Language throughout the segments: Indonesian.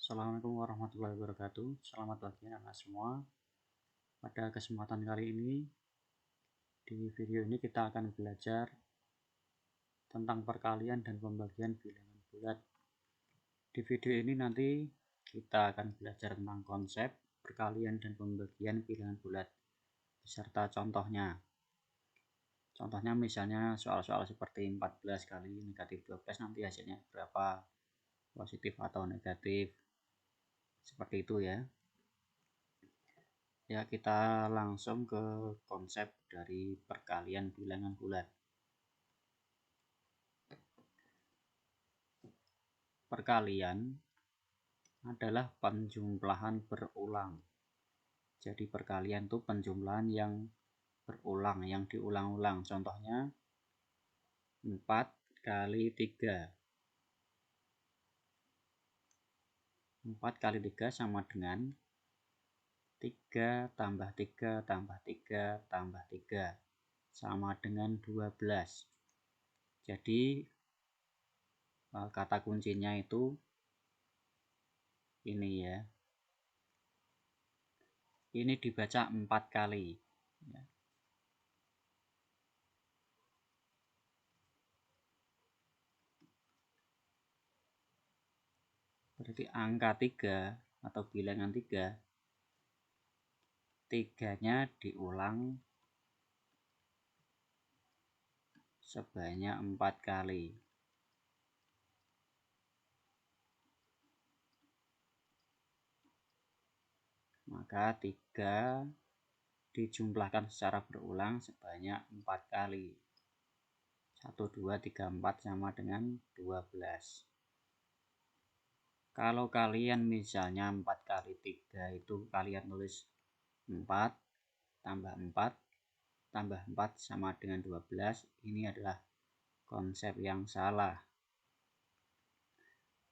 Assalamualaikum warahmatullahi wabarakatuh. Selamat pagi anak semua. Pada kesempatan kali ini, di video ini kita akan belajar tentang perkalian dan pembagian bilangan bulat. Di video ini nanti kita akan belajar tentang konsep perkalian dan pembagian bilangan bulat beserta contohnya. Contohnya misalnya soal-soal seperti 14 kali negatif 12 nanti hasilnya berapa, positif atau negatif. Seperti itu ya. Ya, kita langsung ke konsep dari perkalian bilangan bulat. Perkalian adalah penjumlahan berulang. Jadi perkalian itu penjumlahan yang berulang, yang diulang-ulang. Contohnya 4 kali 3. 4 kali 3 sama dengan 3 tambah 3 tambah 3 tambah 3 sama dengan 12. Jadi kata kuncinya itu ini ya. Ini dibaca 4 kali. Ya. Berarti angka 3 atau bilangan 3, 3-nya diulang sebanyak 4 kali. Maka 3 dijumlahkan secara berulang sebanyak 4 kali. 1, 2, 3, 4 sama dengan 12. Kalau kalian misalnya 4 kali 3 itu kalian tulis 4 tambah 4 tambah 4 sama dengan 12. Ini adalah konsep yang salah.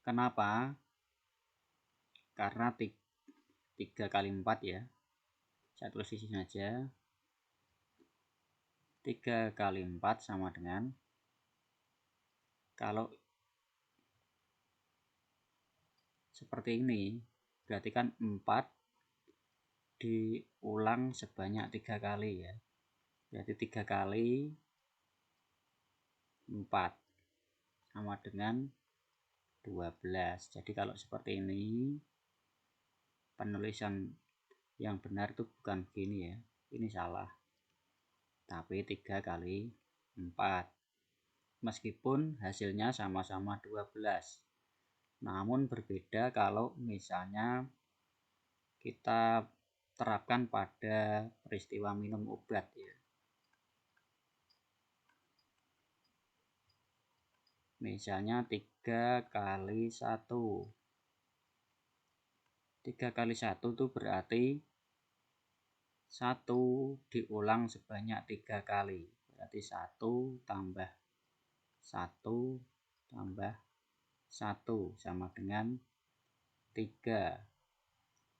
Kenapa? Karena 3 kali 4 ya. Saya tulis di sini aja. 3 kali 4 sama dengan, kalau seperti ini, berarti kan 4 diulang sebanyak 3 kali ya. Berarti 3 kali 4 sama dengan 12. Jadi kalau seperti ini, penulisan yang benar itu bukan begini ya. Ini salah. Tapi 3 kali 4. Meskipun hasilnya sama-sama 12. Namun berbeda kalau misalnya kita terapkan pada peristiwa minum obat ya. Misalnya 3 kali 1. 3 kali 1 itu berarti 1 diulang sebanyak 3 kali. Berarti 1 tambah 1 tambah 1 sama dengan 3.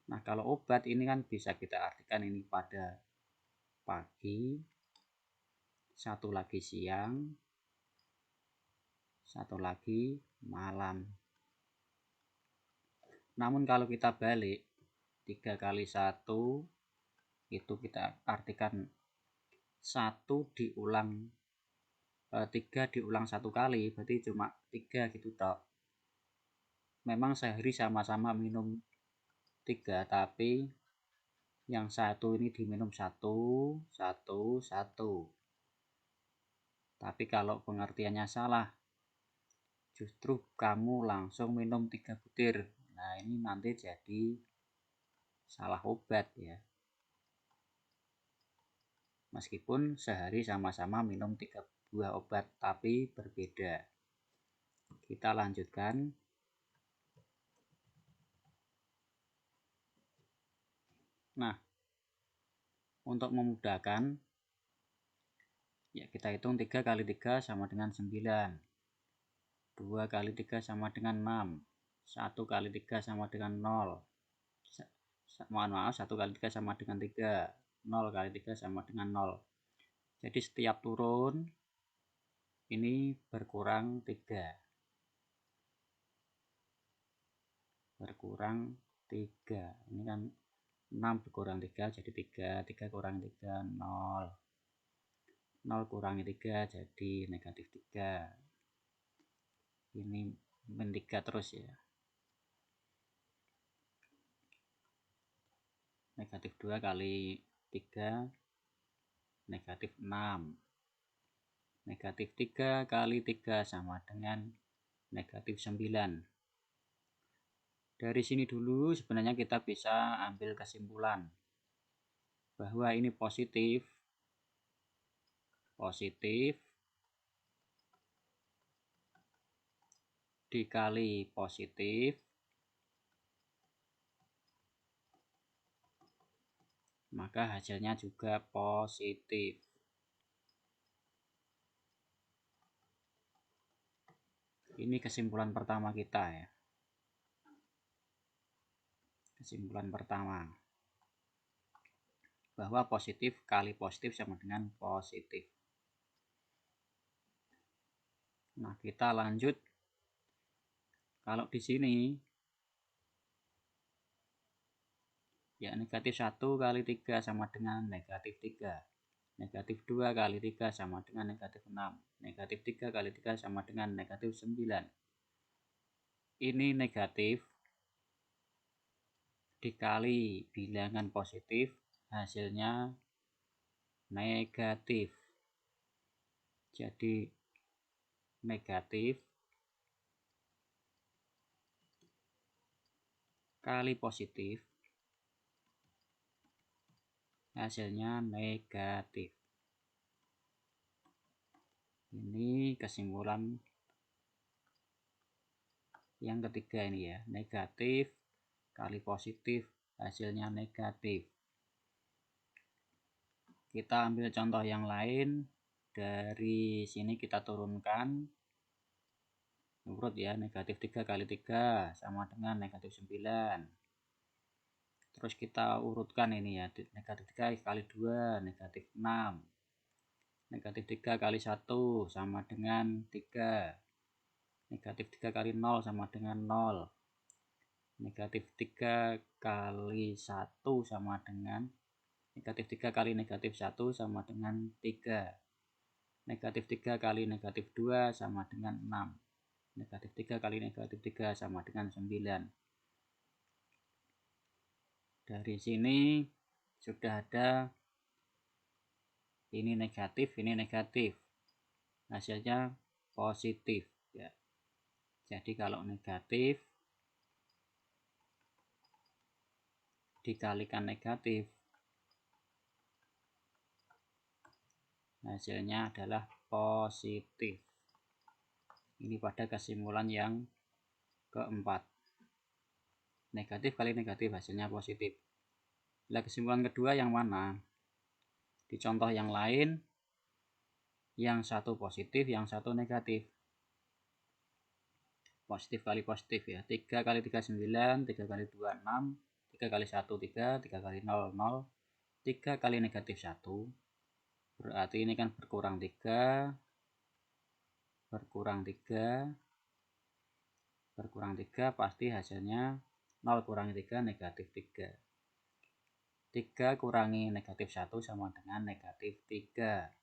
Nah, kalau obat ini kan bisa kita artikan ini pada pagi, 1 lagi siang, 1 lagi malam. Namun kalau kita balik, 3 kali 1 itu kita artikan 1 diulang 3 diulang 1 kali, berarti cuma 3 gitu toh. Memang sehari sama-sama minum 3, tapi yang satu ini diminum 1, 1, 1. Tapi kalau pengertiannya salah, justru kamu langsung minum 3 butir. Nah, ini nanti jadi salah obat ya. Meskipun sehari sama-sama minum 3 buah obat, tapi berbeda. Kita lanjutkan. Nah, untuk memudahkan, ya kita hitung 3 kali 3 sama dengan 9. 2 kali 3 sama dengan 6. 1 kali 3 sama dengan 0. Mohon maaf, 1 kali 3 sama dengan 3. 0 kali 3 sama dengan 0. Jadi setiap turun ini berkurang 3. berkurang 3. Ini kan 6 berkurang 3 jadi 3. 3 kurang 3 0. 0 kurangi 3 jadi negatif 3. Ini min 3 terus ya. Negatif 2 kali 3 negatif 6. Negatif 3 kali 3 sama dengan negatif 9. Dari sini dulu sebenarnya kita bisa ambil kesimpulan bahwa ini positif dikali positif maka hasilnya juga positif. Ini kesimpulan pertama kita ya. Kesimpulan pertama bahwa positif kali positif sama dengan positif. Nah, kita lanjut. Kalau di sini ya negatif 1 kali 3 sama dengan negatif 3. Negatif 2 kali 3 sama dengan negatif 6. Negatif 3 kali 3 sama dengan negatif 9. Ini negatif dikali bilangan positif, hasilnya negatif. Jadi negatif kali positif, hasilnya negatif. Ini kesimpulan yang ketiga ini ya, negatif kali positif, hasilnya negatif. Kita ambil contoh yang lain. Dari sini kita turunkan urut ya, negatif 3 kali 3 sama dengan negatif 9. Terus kita urutkan ini ya, negatif 3 kali 2 negatif 6. Negatif 3 kali 1 sama dengan 3. Negatif 3 kali 0 sama dengan 0. Negatif 3 kali 1 sama dengan negatif 3 kali negatif 1 sama dengan 3. Negatif 3 kali negatif 2 sama dengan 6. Negatif 3 kali negatif 3 sama dengan 9. Dari sini sudah ada ini negatif. Hasilnya positif ya. Jadi kalau negatif dikalikan negatif, hasilnya adalah positif. Ini pada kesimpulan yang keempat. Negatif kali negatif hasilnya positif. Nah, kesimpulan kedua yang mana? Di contoh yang lain, yang satu positif, yang satu negatif. Positif kali positif ya. 3 kali 3 9, 3 kali 2 6, 3 kali 1 3, 3 kali 0 0, 3 kali negatif 1. Berarti ini kan berkurang 3, berkurang 3, berkurang 3 pasti hasilnya 0 kurangi 3 negatif 3. 3 kurangi negatif 1 sama dengan negatif 3.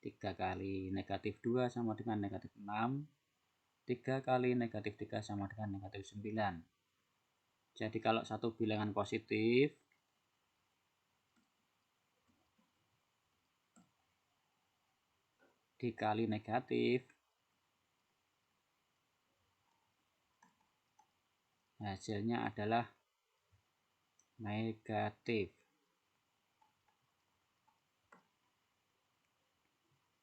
3 kali negatif 2 sama dengan negatif 6. 3 kali negatif 3 sama dengan negatif 9. Jadi kalau satu bilangan positif dikali negatif, hasilnya adalah negatif.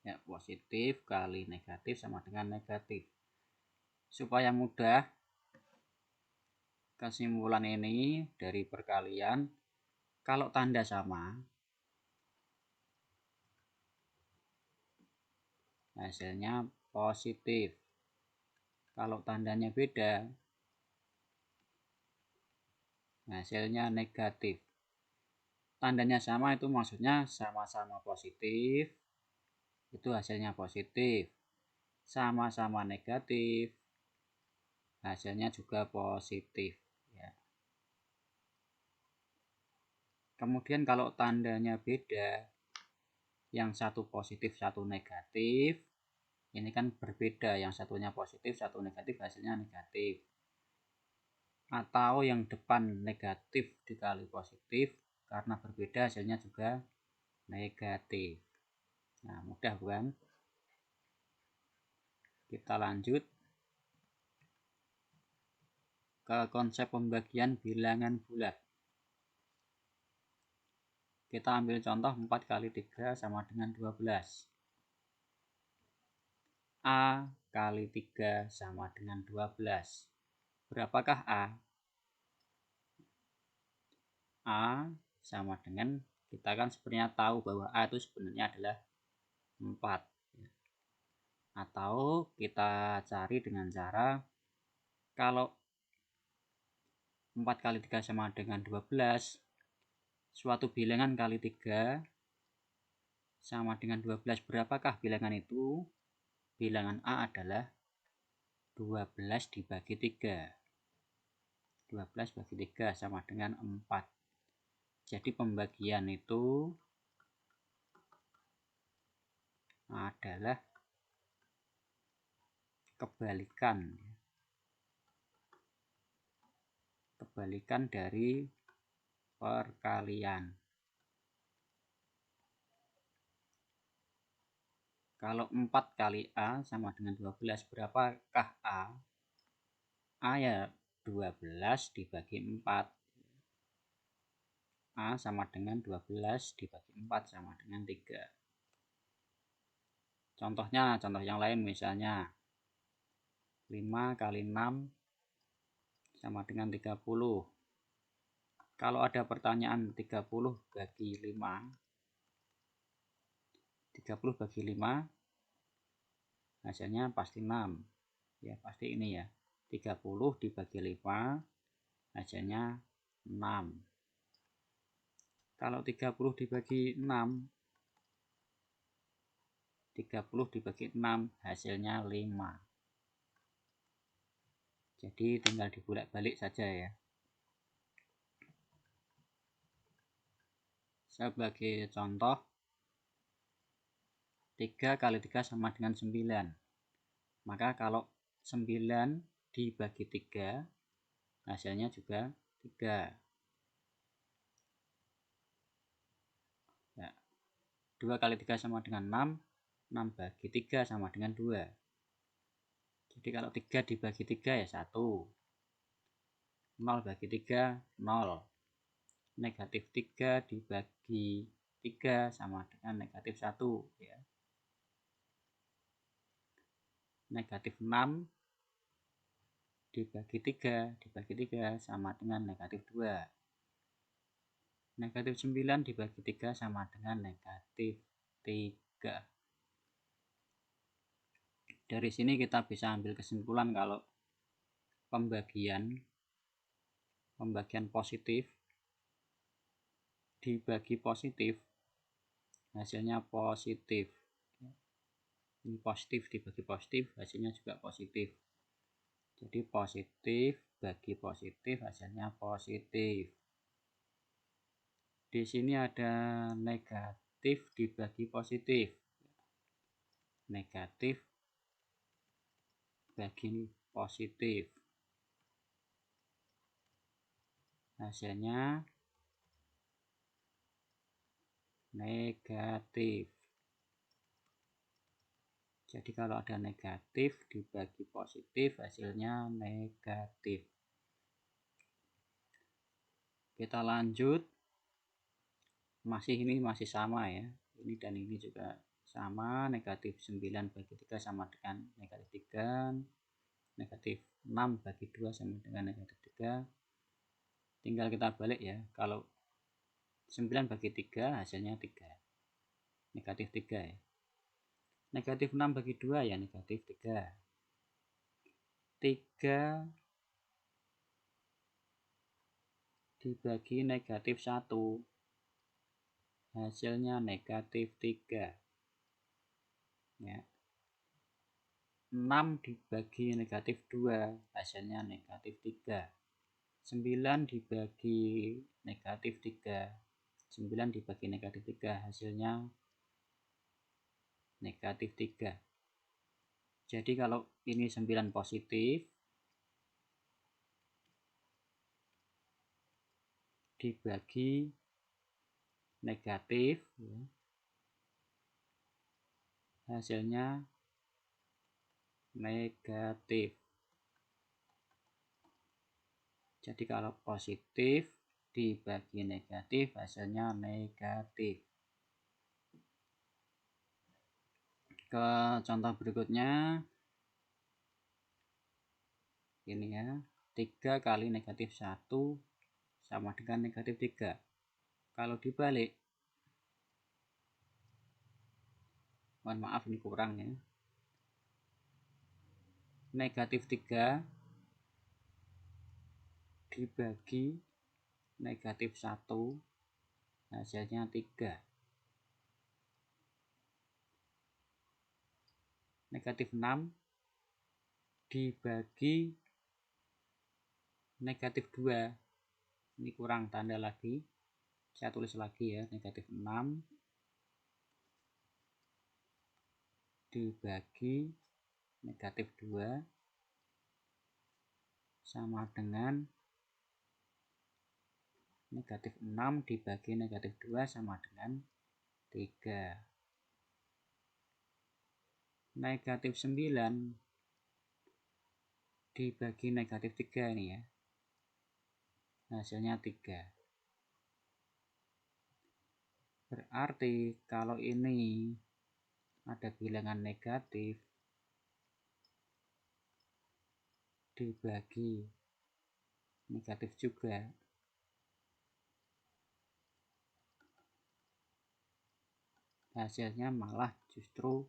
Ya, positif kali negatif sama dengan negatif. Supaya mudah, kesimpulan ini dari perkalian, kalau tanda sama, hasilnya positif. Kalau tandanya beda, hasilnya negatif. Tandanya sama itu maksudnya sama-sama positif, itu hasilnya positif. Sama-sama negatif, hasilnya juga positif ya. Kemudian kalau tandanya beda, yang satu positif satu negatif, ini kan berbeda, yang satunya positif satu negatif, hasilnya negatif. Atau yang depan negatif dikali positif, karena berbeda hasilnya juga negatif. Nah, mudah bukan? Kita lanjut ke konsep pembagian bilangan bulat. Kita ambil contoh 4 kali 3 sama dengan 12. A kali 3 sama dengan 12. Berapakah A? A sama dengan, kita kan sebenarnya tahu bahwa A itu sebenarnya adalah 4. Atau kita cari dengan cara, kalau 4 kali 3 sama dengan 12, suatu bilangan kali 3 sama dengan 12, berapakah bilangan itu? Bilangan A adalah 12 dibagi 3. 12 bagi 3 sama dengan 4. Jadi pembagian itu adalah kebalikan dari perkalian. Kalau 4 kali A sama dengan 12, berapakah A? A ya 12 dibagi 4. A sama dengan 12 dibagi 4 sama dengan 3. Contohnya, contoh yang lain misalnya 5 kali 6 sama dengan 30. Kalau ada pertanyaan 30 bagi 5, 30 bagi 5 hasilnya pasti 6 ya, pasti ini ya, 30 dibagi 5 hasilnya 6. Kalau 30 dibagi 6, 30 dibagi 6 hasilnya 5. Jadi tinggal dibolak-balik saja ya. Sebagai contoh, 3 kali 3 sama dengan 9. Maka kalau 9 dibagi 3 hasilnya juga 3 ya. 2 kali 3 sama dengan 6, 6 bagi 3 sama dengan 2. Jadi kalau 3 dibagi 3 ya 1. 0 bagi 3 0. Negatif 3 dibagi 3 sama dengan negatif 1 ya. Negatif 6 dibagi 3 sama dengan negatif 2. Negatif 9 dibagi 3 sama dengan negatif 3. Dari sini kita bisa ambil kesimpulan kalau pembagian positif dibagi positif hasilnya positif. Ini positif dibagi positif hasilnya juga positif. Jadi positif bagi positif hasilnya positif. Di sini ada negatif dibagi positif. Negatif bagi positif. Hasilnya negatif. Jadi kalau ada negatif dibagi positif hasilnya negatif. Kita lanjut. Ini masih sama ya. Ini dan ini juga sama, negatif 9 bagi 3 sama dengan negatif 3. Negatif 6 bagi 2 sama dengan negatif 3. Tinggal kita balik ya. Kalau 9 bagi 3 hasilnya 3. Negatif 3 ya. Negatif 6 bagi 2 ya negatif 3. 3 dibagi negatif 1 hasilnya negatif 3 ya. 6 dibagi negatif 2, hasilnya negatif 3. 9 dibagi negatif 3. 9 dibagi negatif 3, hasilnya negatif 3. Jadi kalau ini 9 positif, dibagi negatif, hasilnya negatif. Jadi kalau positif dibagi negatif, hasilnya negatif. Ke contoh berikutnya, ini ya, 3 kali negatif 1 sama dengan negatif 3. Kalau dibalik, mohon maaf ini kurang ya, negatif 3 dibagi negatif 1, hasilnya 3. Negatif 6 dibagi negatif 2, ini kurang tanda lagi, saya tulis lagi ya, negatif 6 dibagi negatif 2 sama dengan negatif 6 dibagi negatif 2 sama dengan 3. Negatif 9 dibagi negatif 3 ini ya, hasilnya 3. Berarti kalau ini ada bilangan negatif dibagi negatif juga, hasilnya malah justru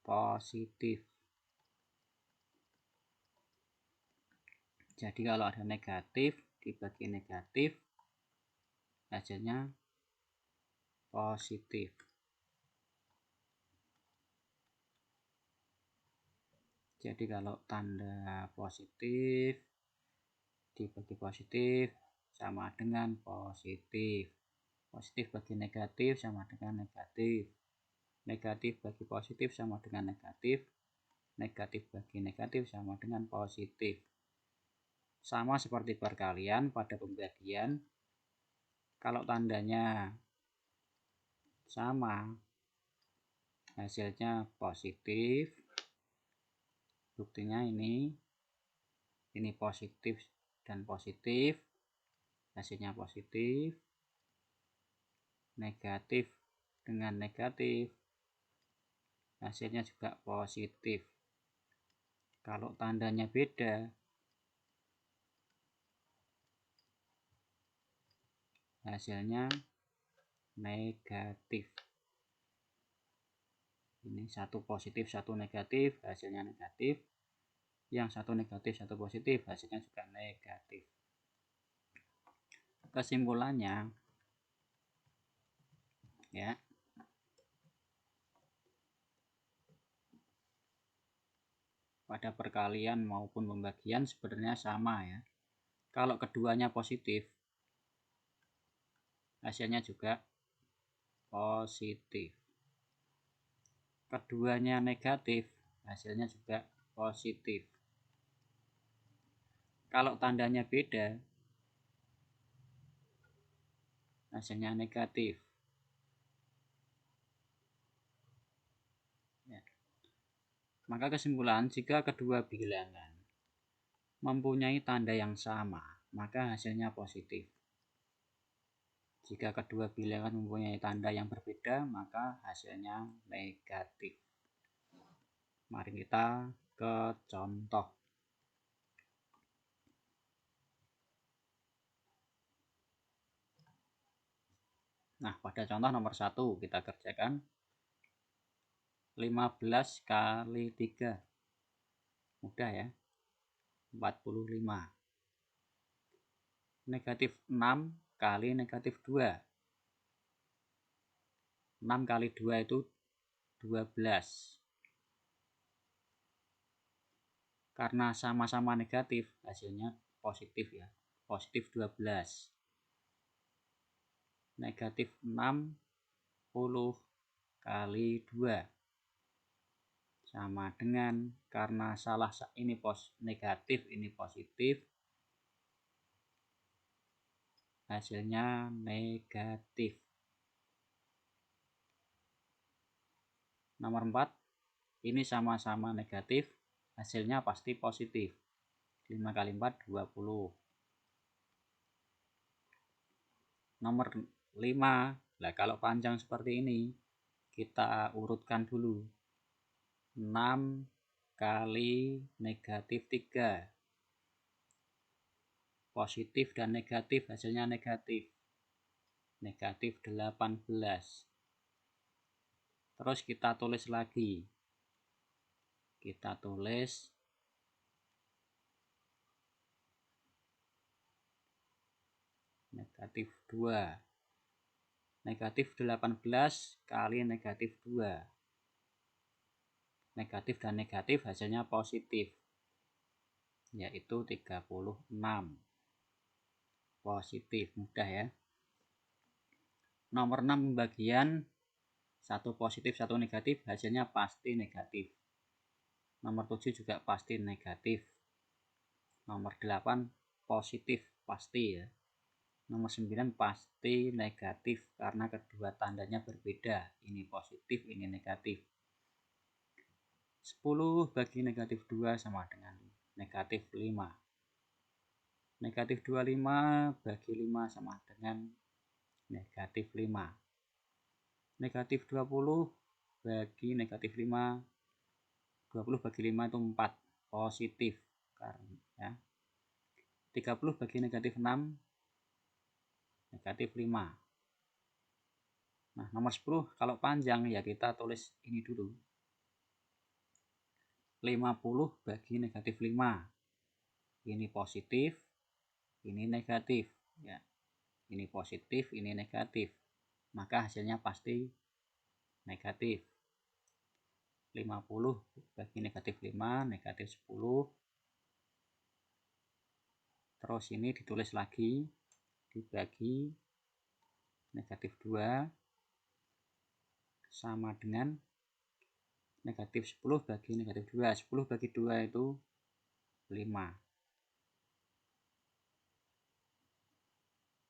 positif. Jadi kalau ada negatif dibagi negatif, hasilnya positif. Jadi kalau tanda positif dibagi positif sama dengan positif. Positif bagi negatif sama dengan negatif. Negatif bagi positif sama dengan negatif. Negatif bagi negatif sama dengan positif. Sama seperti perkalian pada pembagian, kalau tandanya sama, hasilnya positif. Buktinya ini positif dan positif, hasilnya positif. Negatif dengan negatif, hasilnya juga positif. Kalau tandanya beda, hasilnya negatif. Ini satu positif satu negatif, hasilnya negatif. Yang satu negatif satu positif, hasilnya juga negatif. Kesimpulannya ya, pada perkalian maupun pembagian sebenarnya sama ya. Kalau keduanya positif, hasilnya juga positif. Keduanya negatif, hasilnya juga positif. Kalau tandanya beda, hasilnya negatif. Ya. Maka kesimpulan, jika kedua bilangan mempunyai tanda yang sama, maka hasilnya positif. Jika kedua bilangan mempunyai tanda yang berbeda, maka hasilnya negatif. Mari kita ke contoh. Nah, pada contoh nomor 1 kita kerjakan 15 kali 3. Mudah ya. 45. Negatif 6 kali negatif 2. 6 kali 2 itu 12. Karena sama-sama negatif, hasilnya positif ya. Positif 12. Negatif 60 kali 2 sama dengan, karena salah ini negatif, ini positif, hasilnya negatif. Nomor 4, ini sama-sama negatif, hasilnya pasti positif. 5 kali 4 20. Nomor 5, nah kalau panjang seperti ini kita urutkan dulu. 6 kali negatif 3, positif dan negatif, hasilnya negatif. Negatif 18. Terus kita tulis lagi. Kita tulis negatif 2. Negatif 18 kali negatif 2. Negatif dan negatif hasilnya positif, yaitu 36. Positif, mudah ya. Nomor 6 pembagian, 1 positif 1 negatif, hasilnya pasti negatif. Nomor 7 juga pasti negatif. Nomor 8 positif pasti ya. Nomor 9 pasti negatif karena kedua tandanya berbeda. Ini positif, ini negatif. 10 bagi negatif 2 sama dengan negatif 5. Negatif 25 bagi 5 sama dengan negatif 5. Negatif 20 bagi negatif 5, 20 bagi 5 itu 4, positif. Karena ya. 30 bagi negatif 6, negatif 5. Nah, nomor 10 kalau panjang ya kita tulis ini dulu. 50 bagi negatif 5. Ini positif, ini negatif ya. Ini positif, ini negatif. Maka hasilnya pasti negatif. 50 bagi negatif 5, negatif 10. Terus ini ditulis lagi, dibagi negatif 2 sama dengan negatif 10 bagi negatif 2. 10 bagi 2 itu 5.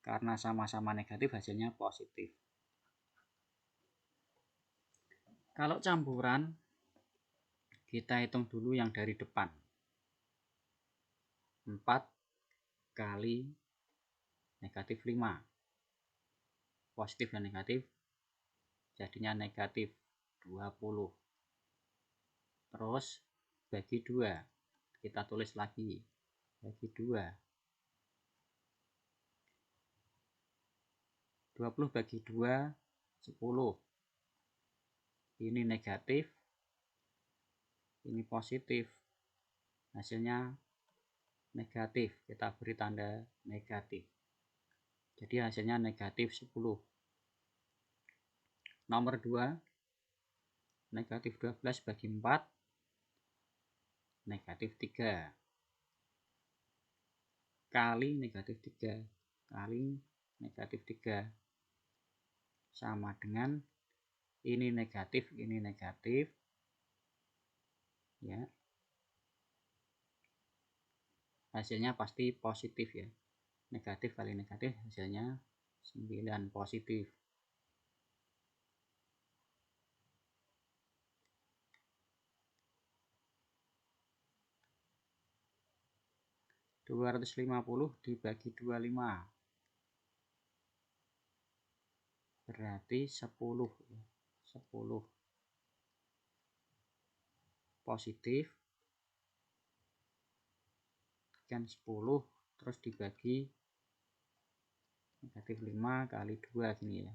Karena sama-sama negatif hasilnya positif. Kalau campuran, kita hitung dulu yang dari depan. 4 kali negatif 5. Positif dan negatif jadinya negatif 20. Terus bagi 2. Kita tulis lagi. Bagi 2. 20 bagi 2, 10. Ini negatif, ini positif. Hasilnya negatif. Kita beri tanda negatif. Jadi hasilnya negatif 10. Nomor 2, negatif 12 bagi 4, negatif 3. Kali negatif 3. Kali negatif 3. Sama dengan ini negatif, ini negatif. Ya. Hasilnya pasti positif ya. Negatif kali negatif hasilnya 9 positif. Dua ratus 250 dibagi 25 berarti 10 ya. 10 positif kan 10 terus dibagi negatif 5 kali 2 gini ya.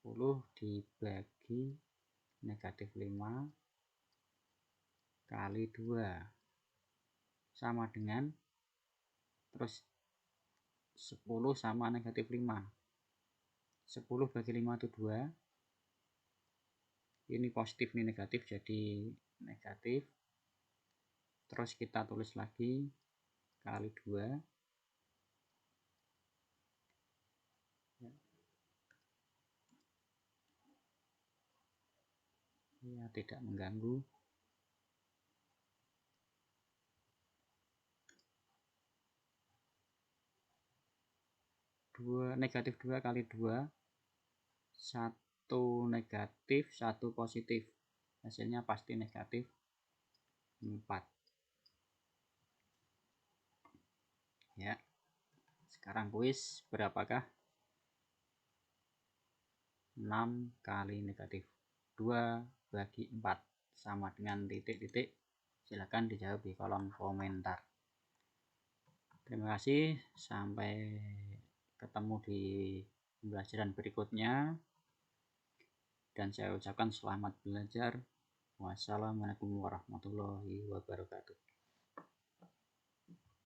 10 dibagi negatif 5 kali 2 sama dengan, terus 10 sama negatif 5. 10 bagi 5 itu 2. Ini positif, ini negatif, jadi negatif. Terus kita tulis lagi kali 2. Ya, tidak mengganggu. Negatif 2 kali 2, 1 negatif, 1 positif, hasilnya pasti negatif 4. Ya, sekarang kuis, berapakah 6 kali negatif 2 bagi 4 sama dengan titik-titik? Silahkan dijawab di kolom komentar. Terima kasih, sampai ketemu di pembelajaran berikutnya, dan saya ucapkan selamat belajar. Wassalamualaikum warahmatullahi wabarakatuh.